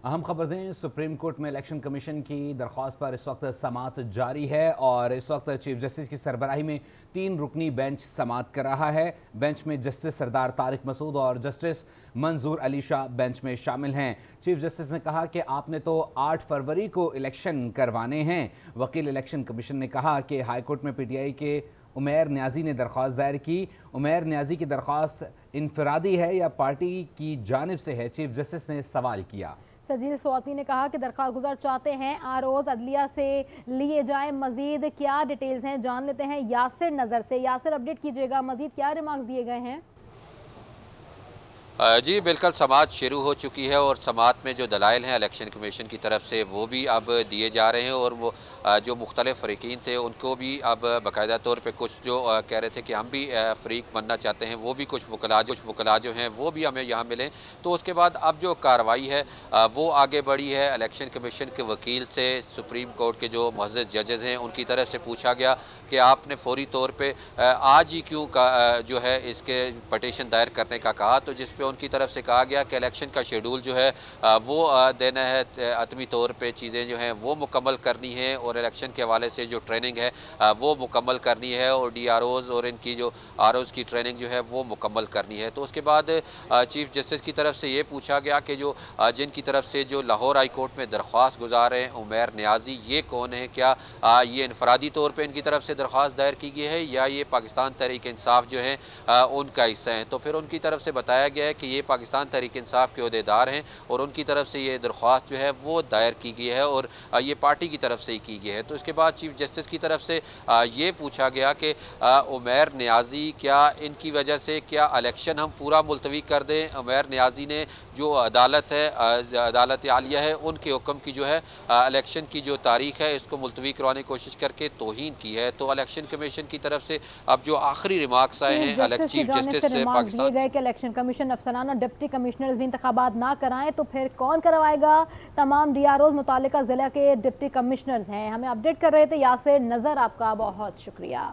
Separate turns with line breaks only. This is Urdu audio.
اہم خبر دیں، سپریم کورٹ میں الیکشن کمیشن کی درخواست پر اس وقت سماعت جاری ہے اور اس وقت چیف جسٹس کی سربراہی میں 3 رکنی بینچ سماعت کر رہا ہے۔ بینچ میں جسٹس سردار طارق مسعود اور جسٹس منظور علی شاہ بینچ میں شامل ہیں۔ چیف جسٹس نے کہا کہ آپ نے تو 8 فروری کو الیکشن کروانے ہیں۔ وکیل الیکشن کمیشن نے کہا کہ ہائی کورٹ میں پی ٹی آئی کے عمیر نیازی نے درخواست دائر کی۔ عمیر نیازی کی درخواست انفرادی ہے یا پارٹی کی جانب سے ہے؟ چیف جسٹس نے سوال کیا۔
سجید سواتی نے کہا کہ درخواست گزار چاہتے ہیں آروز عدلیہ سے لیے جائیں۔ مزید کیا ڈیٹیلز ہیں جان لیتے ہیں یاسر نظر سے۔ یاسر، اپڈیٹ کیجئے گا، مزید کیا ریمارکس دیے گئے ہیں؟
جی بالکل، سماعت شروع ہو چکی ہے اور سماعت میں جو دلائل ہیں الیکشن کمیشن کی طرف سے وہ بھی اب دیے جا رہے ہیں، اور وہ جو مختلف فریقین تھے ان کو بھی اب باقاعدہ طور پہ کچھ جو کہہ رہے تھے کہ ہم بھی فریق بننا چاہتے ہیں، وہ بھی کچھ وکلاء جو ہیں وہ بھی ہمیں یہاں ملیں۔ تو اس کے بعد اب جو کارروائی ہے وہ آگے بڑھی ہے۔ الیکشن کمیشن کے وکیل سے سپریم کورٹ کے جو معزز ججز ہیں ان کی طرف سے پوچھا گیا کہ آپ نے فوری طور پہ آج ہی کیوں جو ہے اس کے پٹیشن دائر کرنے کا کہا، تو جس پہ ان کی طرف سے کہا گیا کہ الیکشن کا شیڈول جو ہے وہ دینا ہے، حتمی طور پہ چیزیں جو ہیں وہ مکمل کرنی ہیں، اور الیکشن کے حوالے سے جو ٹریننگ ہے وہ مکمل کرنی ہے، اور ڈی آر اوز اور ان کی جو آر اوز کی ٹریننگ جو ہے وہ مکمل کرنی ہے۔ تو اس کے بعد چیف جسٹس کی طرف سے یہ پوچھا گیا کہ جو جن کی طرف سے جو لاہور ہائی کورٹ میں درخواست گزار ہیں عمیر نیازی، یہ کون ہیں؟ کیا یہ انفرادی طور پہ ان کی طرف سے درخواست دائر کی گئی ہے یا یہ پاکستان تحریک انصاف جو ہیں ان کا حصہ ہیں؟ تو پھر ان کی طرف سے بتایا گیا ہے کہ یہ پاکستان تحریک انصاف کے عہدیدار ہیں اور ان کی طرف سے یہ درخواست جو ہے وہ دائر کی گئی ہے اور یہ پارٹی کی طرف سے ہی کی گئی ہے۔ تو اس کے بعد چیف جسٹس کی طرف سے یہ پوچھا گیا کہ عمیر نیازی، کیا ان کی وجہ سے کیا الیکشن ہم پورا ملتوی کر دیں؟ عمیر نیازی نے جو عدالت ہے، عدالت عالیہ ہے، ان کے حکم کی جو ہے الیکشن کی جو تاریخ ہے اس کو ملتوی کروانے کی کوشش کر کے توہین کی ہے۔ تو الیکشن کمیشن کی طرف سے اب جو آخری ریمارکس آئے ہیں
کی
چیف
جانب سے
جسٹس
ریمارکس دیے
پاکستان
گئے کہ الیکشن کمیشن افسرانہ ڈپٹی کمشنرز بھی انتخابات نہ کرائیں تو پھر کون کروائے گا؟ تمام ڈی آر اوز متعلقہ ضلع کے ڈپٹی کمشنرز ہیں۔ ہمیں اپڈیٹ کر رہے تھے یاسر نظر، آپ کا بہت شکریہ۔